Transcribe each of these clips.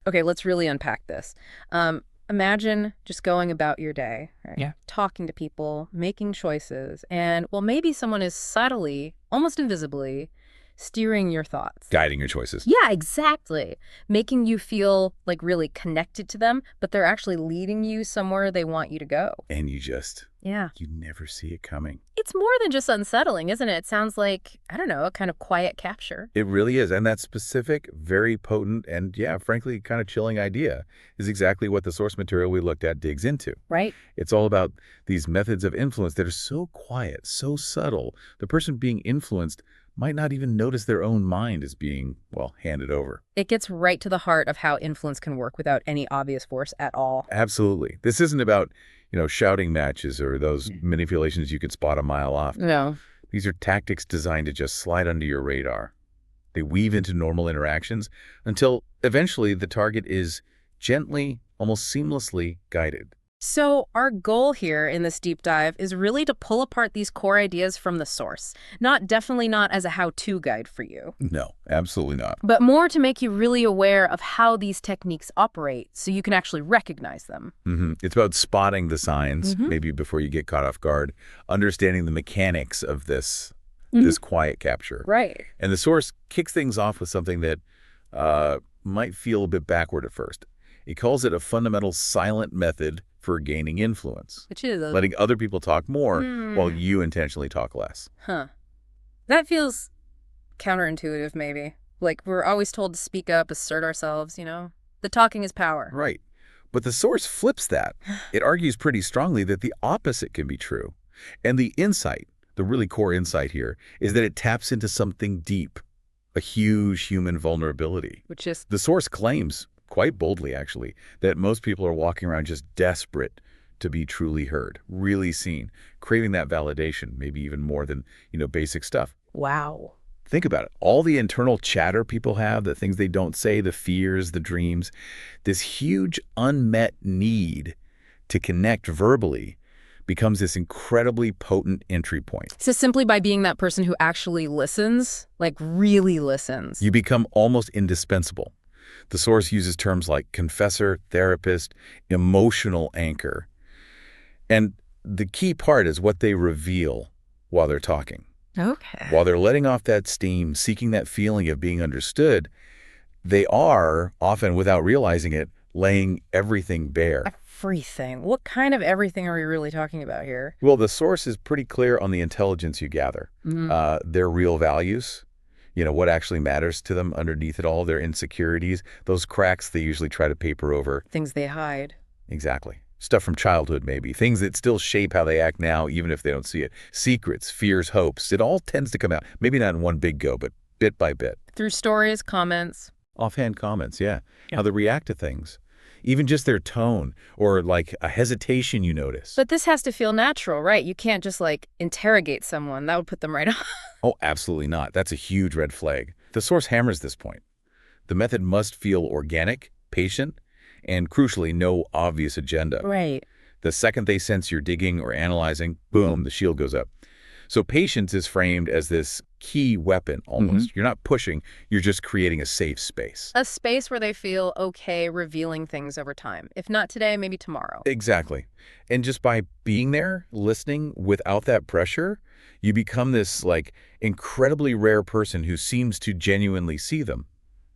Okay, let's really unpack this. Imagine just going about your day, right? Yeah. Talking to people, making choices, and, well, maybe someone is subtly, almost invisibly, steering your thoughts. Guiding your choices. Yeah, exactly. Making you feel like really connected to them, but they're actually leading you somewhere they want you to go. And Yeah. you never see it coming. It's more than just unsettling, isn't it? It sounds like, I don't know, a kind of quiet capture. It really is. And that specific, very potent, and yeah, frankly, kind of chilling idea is exactly what the source material we looked at digs into. Right? It's all about these methods of influence that are so quiet, so subtle. The person being influenced might not even notice their own mind is being, well, handed over. It gets right to the heart of how influence can work without any obvious force at all. Absolutely. This isn't about, shouting matches or those manipulations you could spot a mile off. No. These are tactics designed to just slide under your radar. They weave into normal interactions until eventually the target is gently, almost seamlessly guided. So our goal here in this deep dive is really to pull apart these core ideas from the source. Definitely not as a how-to guide for you, No, absolutely not. but more to make you really aware of how these techniques operate so you can actually recognize them. It's about spotting the signs, Mhm. maybe before you get caught off guard, understanding the mechanics of this Mhm. this quiet capture. Right. And the source kicks things off with something that might feel a bit backward at first. He calls it a fundamental silent method for gaining influence, Which is a... letting other people talk more while Hmm. you intentionally talk less. Huh. That feels counterintuitive, maybe. Like we're always told to speak up, assert ourselves, you know? The talking is power. Right. But the source flips that. It argues pretty strongly that the opposite can be true. And the insight, the really core insight here, is that it taps into something deep, a huge human vulnerability. Which is... The source claims, quite boldly actually, that most people are walking around just desperate to be truly heard, really seen, craving that validation, maybe even more than, basic stuff. Wow. Think about it. All the internal chatter people have, the things they don't say, the fears, the dreams, this huge unmet need to connect verbally becomes this incredibly potent entry point. So simply by being that person who actually listens, like really listens. You become almost indispensable. The source uses terms like confessor, therapist, emotional anchor. And the key part is what they reveal while they're talking. Okay. While they're letting off that steam, seeking that feeling of being understood, they are, often without realizing it, laying everything bare. Everything. What kind of everything are we really talking about here? Well, the source is pretty clear on the intelligence you gather, their real values, what actually matters to them underneath it all, their insecurities, those cracks they usually try to paper over. Things they hide. Exactly. Stuff from childhood, maybe. Things that still shape how they act now, even if they don't see it. Secrets, fears, hopes. It all tends to come out. Maybe not in one big go, but bit by bit. Through stories, comments. Offhand comments, yeah. How they react to things. Even just their tone or like a hesitation you notice. But this has to feel natural, right? You can't just interrogate someone. That would put them right off. Oh, absolutely not. That's a huge red flag. The source hammers this point. The method must feel organic, patient, and crucially, no obvious agenda. Right. The second they sense you're digging or analyzing, boom, the shield goes up. So patience is framed as this key weapon almost. You're not pushing, you're just creating a safe space. A space where they feel okay revealing things over time. If not today, maybe tomorrow. Exactly. And just by being there, listening without that pressure, you become this incredibly rare person who seems to genuinely see them,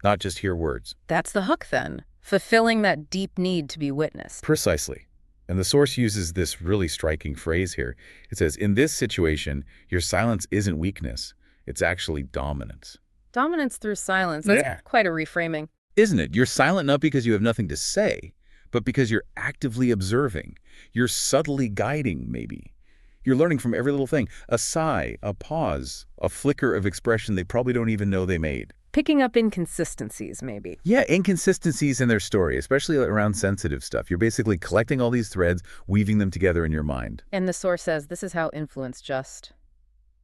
not just hear words. That's the hook then. Fulfilling that deep need to be witnessed. Precisely. And the source uses this really striking phrase here. It says, in this situation, your silence isn't weakness. It's actually dominance. Dominance through silence. That's quite a reframing. Isn't it? You're silent not because you have nothing to say, but because you're actively observing. You're subtly guiding, maybe. You're learning from every little thing. A sigh, a pause, a flicker of expression they probably don't even know they made. Picking up inconsistencies, maybe. Yeah, inconsistencies in their story, especially around sensitive stuff. You're basically collecting all these threads, weaving them together in your mind. And the source says this is how influence just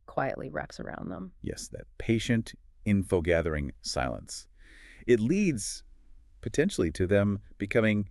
quietly wraps around them. Yes, that patient, info-gathering silence. It leads, potentially, to them becoming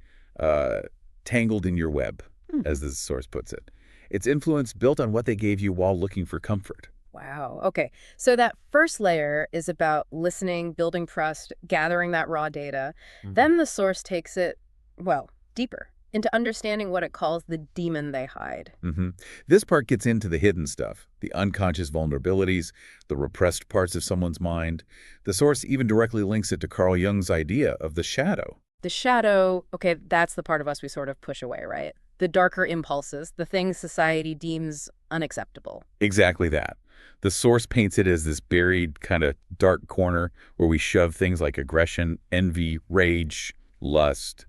tangled in your web, as the source puts it. It's influence built on what they gave you while looking for comfort. Wow. Okay. So that first layer is about listening, building trust, gathering that raw data. Mhm. Then the source takes it, well, deeper into understanding what it calls the demon they hide. hmm This part gets into the hidden stuff, the unconscious vulnerabilities, the repressed parts of someone's mind. The source even directly links it to Carl Jung's idea of the shadow. The shadow, okay, that's the part of us we sort of push away, right? The darker impulses, the things society deems unacceptable. Exactly that. The source paints it as this buried kind of dark corner where we shove things like aggression, envy, rage, lust,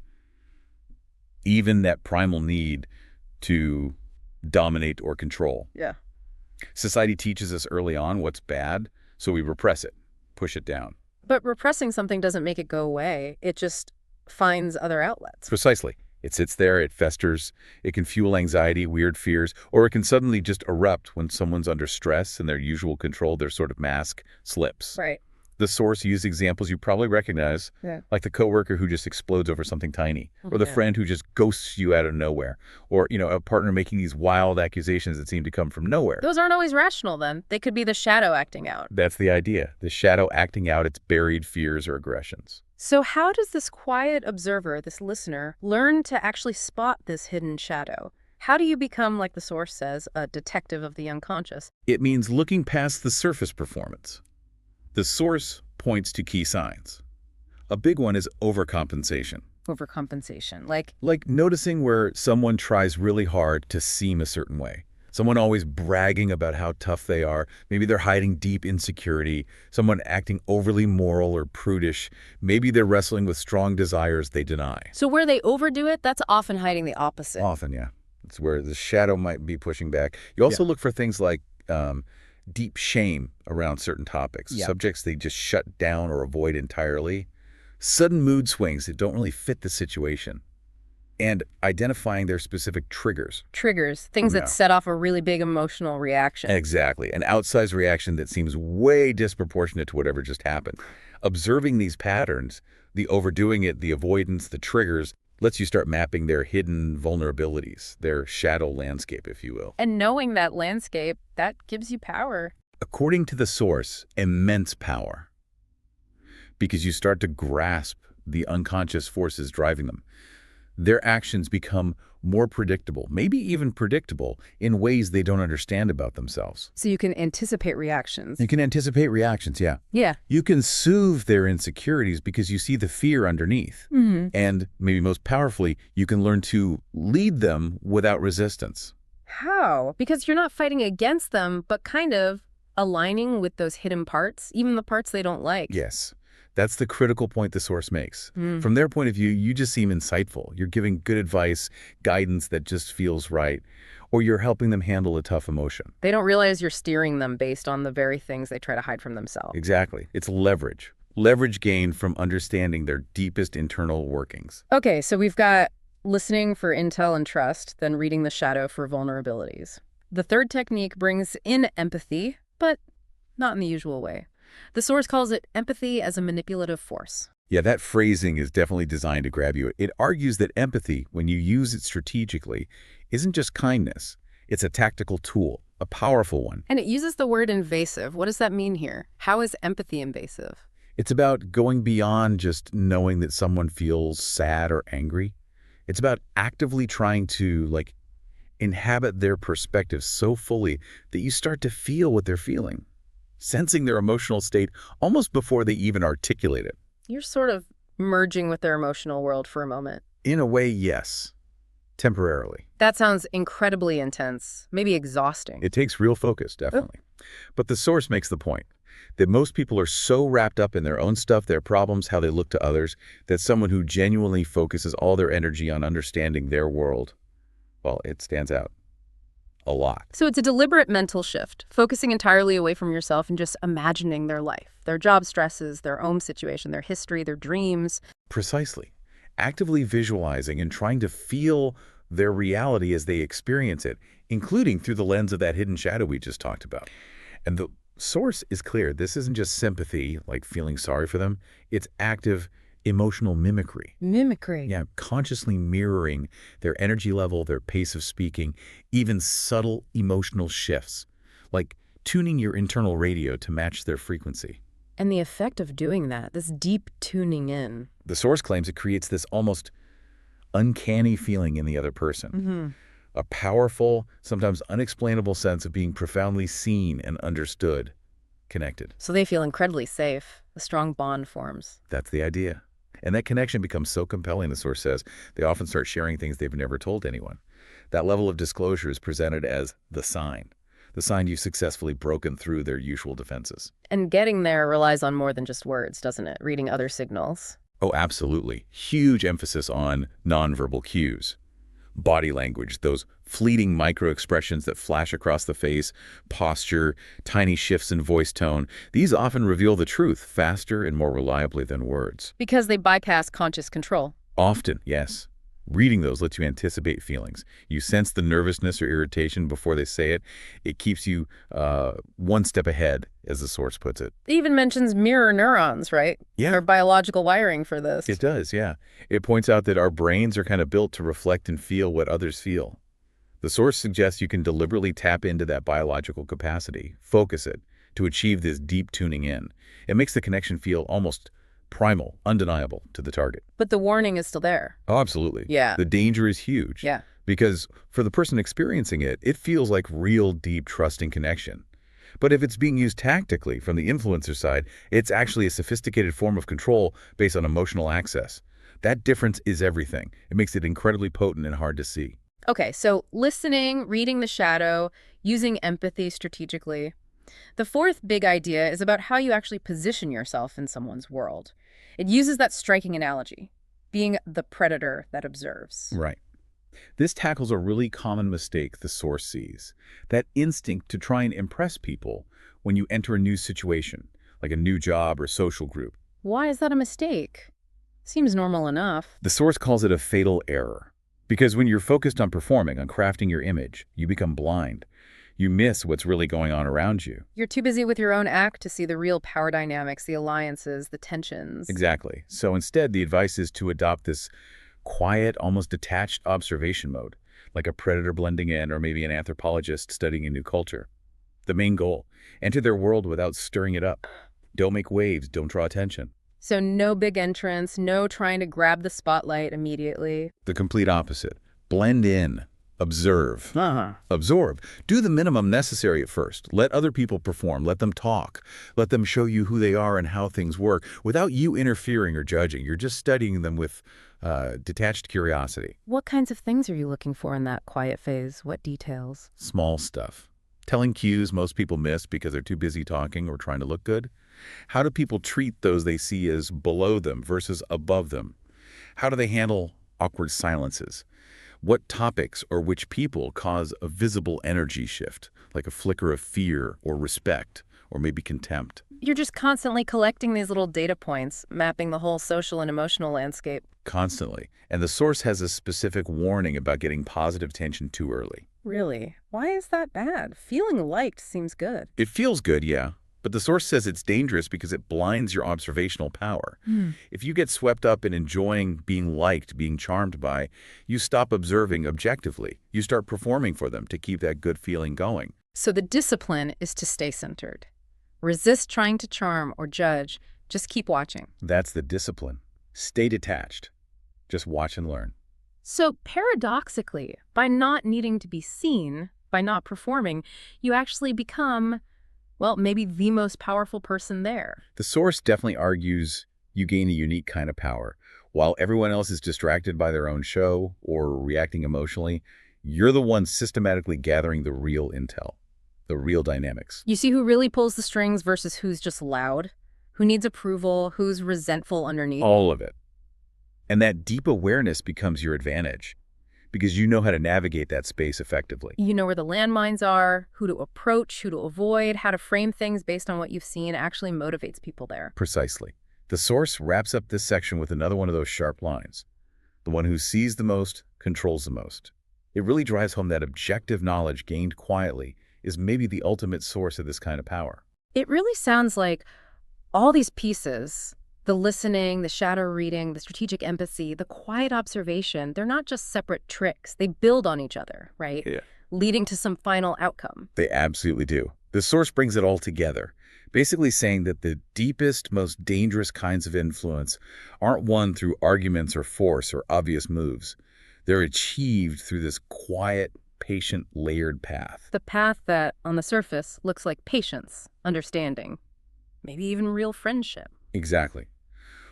even that primal need to dominate or control. Yeah. Society teaches us early on what's bad, so we repress it, push it down. But repressing something doesn't make it go away. It just finds other outlets. Precisely. It sits there, it festers, it can fuel anxiety, weird fears, or it can suddenly just erupt when someone's under stress and their usual control, their sort of mask, slips. Right. The source used examples you probably recognize, Yeah. like the coworker who just explodes over something tiny, or the Yeah. friend who just ghosts you out of nowhere, or, a partner making these wild accusations that seem to come from nowhere. Those aren't always rational, then. They could be the shadow acting out. That's the idea, the shadow acting out its buried fears or aggressions. So how does this quiet observer, this listener, learn to actually spot this hidden shadow? How do you become, like the source says, a detective of the unconscious? It means looking past the surface performance. The source points to key signs. A big one is overcompensation. Overcompensation. Like, Like noticing where someone tries really hard to seem a certain way. Someone always bragging about how tough they are. Maybe they're hiding deep insecurity. Someone acting overly moral or prudish. Maybe they're wrestling with strong desires they deny. so where they overdo it, that's often hiding the opposite. Often, yeah. It's where the shadow might be pushing back. You also look for things like deep shame around certain topics, Yep. subjects they just shut down or avoid entirely, sudden mood swings that don't really fit the situation, and identifying their specific triggers. Triggers, things Yeah. that set off a really big emotional reaction. Exactly. An outsized reaction that seems way disproportionate to whatever just happened. Observing these patterns, the overdoing it, the avoidance, the triggers, lets you start mapping their hidden vulnerabilities, their shadow landscape, if you will. And knowing that landscape, that gives you power. According to the source, immense power. Because you start to grasp the unconscious forces driving them. Their actions become more predictable, maybe even predictable, in ways they don't understand about themselves. So you can anticipate reactions. You can anticipate reactions, yeah. Yeah. You can soothe their insecurities because you see the fear underneath. Mm-hmm. And maybe most powerfully, you can learn to lead them without resistance. How? Because you're not fighting against them, but kind of aligning with those hidden parts, even the parts they don't like. Yes, that's the critical point the source makes. Mm. From their point of view, you just seem insightful. You're giving good advice, guidance that just feels right, or you're helping them handle a tough emotion. They don't realize you're steering them based on the very things they try to hide from themselves. Exactly. It's leverage. Leverage gained from understanding their deepest internal workings. Okay, so we've got listening for intel and trust, then reading the shadow for vulnerabilities. The third technique brings in empathy, but not in the usual way. The source calls it empathy as a manipulative force. Yeah, that phrasing is definitely designed to grab you. It argues that empathy, when you use it strategically, isn't just kindness. It's a tactical tool, a powerful one. And it uses the word invasive. What does that mean here? How is empathy invasive? It's about going beyond just knowing that someone feels sad or angry. It's about actively trying to, inhabit their perspective so fully that you start to feel what they're feeling, sensing their emotional state almost before they even articulate it. You're sort of merging with their emotional world for a moment. In a way, yes. Temporarily. That sounds incredibly intense, maybe exhausting. It takes real focus, definitely. But the source makes the point that most people are so wrapped up in their own stuff, their problems, how they look to others, that someone who genuinely focuses all their energy on understanding their world, well, it stands out a lot. So it's a deliberate mental shift, focusing entirely away from yourself and just imagining their life, their job stresses, their own situation, their history, their dreams. Precisely. Actively visualizing and trying to feel their reality as they experience it, including through the lens of that hidden shadow we just talked about. And the source is clear. This isn't just sympathy, like feeling sorry for them. It's active emotional mimicry. Mimicry. Yeah, consciously mirroring their energy level, their pace of speaking, even subtle emotional shifts, like tuning your internal radio to match their frequency. And the effect of doing that, this deep tuning in. The source claims it creates this almost uncanny feeling in the other person. A powerful, sometimes unexplainable sense of being profoundly seen and understood, connected. So they feel incredibly safe. A strong bond forms. That's the idea. And that connection becomes so compelling, the source says, they often start sharing things they've never told anyone. That level of disclosure is presented as the sign you've successfully broken through their usual defenses. And getting there relies on more than just words, doesn't it? Reading other signals. Oh, absolutely. Huge emphasis on nonverbal cues. Body language, those fleeting micro-expressions that flash across the face, posture, tiny shifts in voice tone. These often reveal the truth faster and more reliably than words. Because they bypass conscious control. Often, yes. Reading those lets you anticipate feelings. You sense the nervousness or irritation before they say it. It keeps you one step ahead, as the source puts it. It even mentions mirror neurons, right? Yeah. Or biological wiring for this. It does, yeah. It points out that our brains are kind of built to reflect and feel what others feel. The source suggests you can deliberately tap into that biological capacity, focus it, to achieve this deep tuning in. It makes the connection feel almost primal, undeniable to the target. But the warning is still there. Oh, absolutely. Yeah. The danger is huge. Yeah. Because for the person experiencing it, it feels like real, deep, trusting connection. But if it's being used tactically from the influencer side, it's actually a sophisticated form of control based on emotional access. That difference is everything. It makes it incredibly potent and hard to see. Okay, so listening, reading the shadow, using empathy strategically. The fourth big idea is about how you actually position yourself in someone's world. It uses that striking analogy, being the predator that observes. Right. This tackles a really common mistake the source sees, that instinct to try and impress people when you enter a new situation, like a new job or social group. Why is that a mistake? Seems normal enough. The source calls it a fatal error, because when you're focused on performing, on crafting your image, you become blind. You miss what's really going on around you. You're too busy with your own act to see the real power dynamics, the alliances, the tensions. Exactly. So instead, the advice is to adopt this quiet, almost detached observation mode, like a predator blending in or maybe an anthropologist studying a new culture. The main goal, enter their world without stirring it up. Don't make waves, don't draw attention. So no big entrance, no trying to grab the spotlight immediately. The complete opposite. Blend in. Observe. Absorb. Do the minimum necessary at first. Let other people perform. Let them talk. Let them show you who they are and how things work without you interfering or judging. You're just studying them with detached curiosity. What kinds of things are you looking for in that quiet phase? What details? Small stuff. Telling cues most people miss because they're too busy talking or trying to look good. How do people treat those they see as below them versus above them? How do they handle awkward silences? What topics or which people cause a visible energy shift, like a flicker of fear or respect or maybe contempt? You're just constantly collecting these little data points, mapping the whole social and emotional landscape. Constantly. And the source has a specific warning about getting positive tension too early. Really? Why is that bad? Feeling liked seems good. It feels good, yeah. But the source says it's dangerous because it blinds your observational power. If you get swept up in enjoying being liked, being charmed by, you stop observing objectively. You start performing for them to keep that good feeling going. So the discipline is to stay centered. Resist trying to charm or judge. Just keep watching. That's the discipline. Stay detached. Just watch and learn. So paradoxically, by not needing to be seen, by not performing, you actually become, well, maybe the most powerful person there. The source definitely argues you gain a unique kind of power. While everyone else is distracted by their own show or reacting emotionally, you're the one systematically gathering the real intel, the real dynamics. You see who really pulls the strings versus who's just loud, who needs approval, who's resentful underneath. All of it. And that deep awareness becomes your advantage because you know how to navigate that space effectively. You know where the landmines are, who to approach, who to avoid, how to frame things based on what you've seen actually motivates people there. Precisely. The source wraps up this section with another one of those sharp lines. The one who sees the most controls the most. It really drives home that objective knowledge gained quietly is maybe the ultimate source of this kind of power. It really sounds like all these pieces, the listening, the shadow reading, the strategic empathy, the quiet observation, they're not just separate tricks. They build on each other, right? Yeah. leading to some final outcome. They absolutely do. The source brings it all together, basically saying that the deepest, most dangerous kinds of influence aren't won through arguments or force or obvious moves. They're achieved through this quiet, patient, layered path. The path that, on the surface, looks like patience, understanding, maybe even real friendship. Exactly.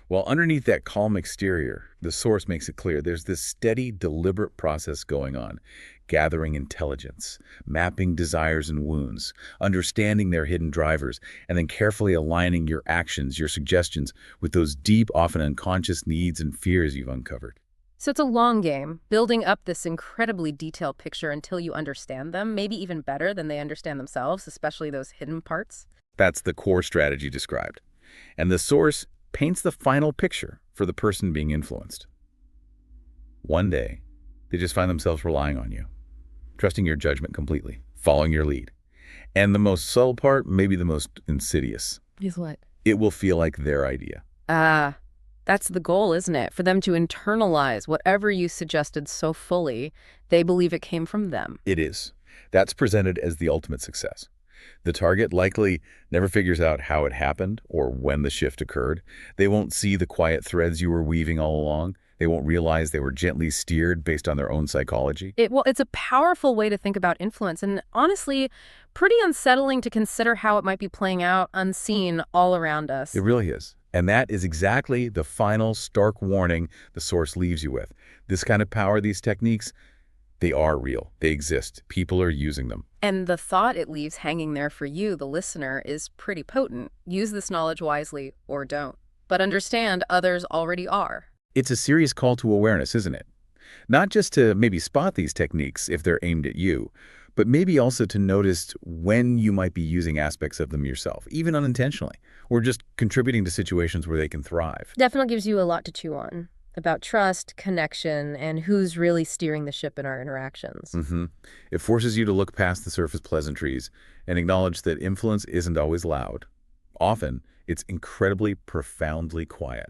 While underneath that calm exterior, the source makes it clear there's this steady, deliberate process going on, gathering intelligence, mapping desires and wounds, understanding their hidden drivers, and then carefully aligning your actions, your suggestions, with those deep, often unconscious needs and fears you've uncovered. So it's a long game, building up this incredibly detailed picture until you understand them, maybe even better than they understand themselves, especially those hidden parts. That's the core strategy described. And the source paints the final picture for the person being influenced. One day, they just find themselves relying on you, trusting your judgment completely, following your lead. And the most subtle part, maybe the most insidious, Is what? it will feel like their idea. That's the goal, isn't it? For them to internalize whatever you suggested so fully, they believe it came from them. It is. That's presented as the ultimate success. The target likely never figures out how it happened or when the shift occurred. They won't see the quiet threads you were weaving all along. They won't realize they were gently steered based on their own psychology. It's a powerful way to think about influence, and honestly, pretty unsettling to consider how it might be playing out unseen all around us. It really is. And that is exactly the final stark warning the source leaves you with. This kind of power, these techniques, they are real. They exist. People are using them. And the thought it leaves hanging there for you, the listener, is pretty potent. Use this knowledge wisely or don't. But understand others already are. It's a serious call to awareness, isn't it? Not just to maybe spot these techniques if they're aimed at you, but maybe also to notice when you might be using aspects of them yourself, even unintentionally, or just contributing to situations where they can thrive. Definitely gives you a lot to chew on about trust, connection, and who's really steering the ship in our interactions. It forces you to look past the surface pleasantries and acknowledge that influence isn't always loud. Often, it's incredibly profoundly quiet.